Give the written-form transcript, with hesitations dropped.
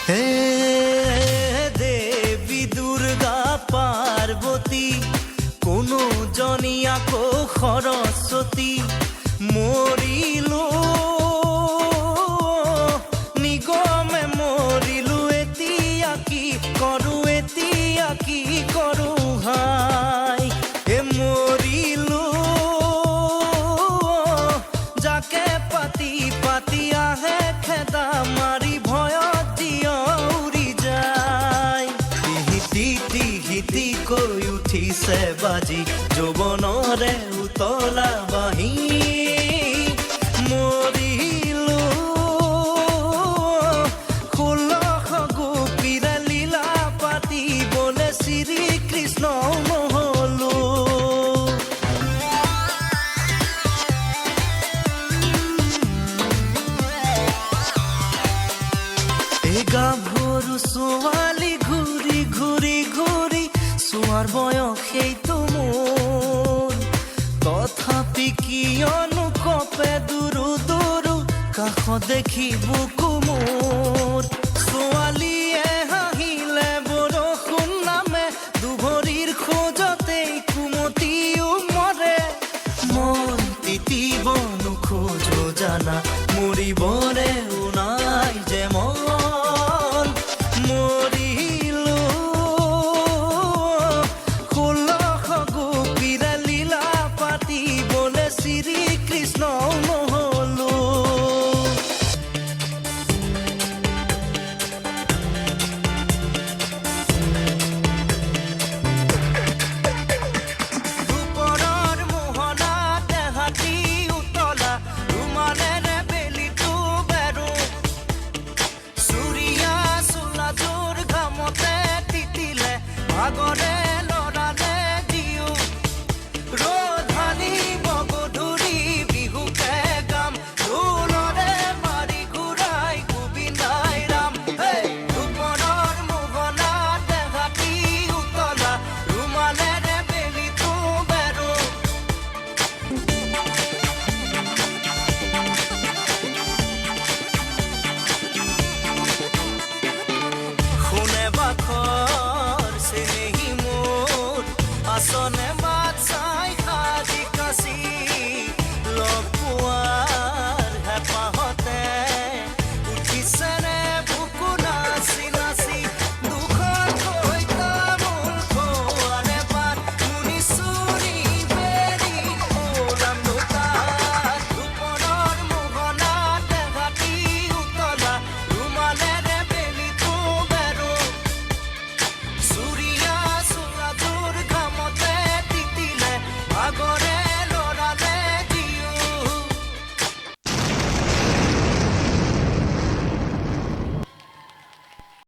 হে দেৱী দুৰ্গা পাৰ্বতী কোনো জনী আকৌ সৰস্বতী মৰিলো নিগমে মৰিলো এতিয়া কি কৰো হাই এ মৰিলো যাকে পাতি পাতি আহে খেদা মাৰি ভয়ত জিয় উৰি যায় হিতি কৈ উঠিছে বাজি যৌৱনৰে উতলা বাঁহী মৰিলো 16 গোপীৰে লীলা পাতিবলে শ্ৰীকৃষ্ণ নহলো এই গাভৰু ছোৱালী ঘূৰি ঘূৰি ঘূৰি চোৱাৰ বয়স সেইটো মোৰ তথাপি কিয়নো কপে দুৰু দুৰু কাষ দেখিব কোমোৰ ছোৱালীয়ে হাঁহিলে বৰষুণ নামে দুভৰিৰ খোজতেই কুমতিও মৰে মন তিতিব নোখোজো জানা মৰিবৰে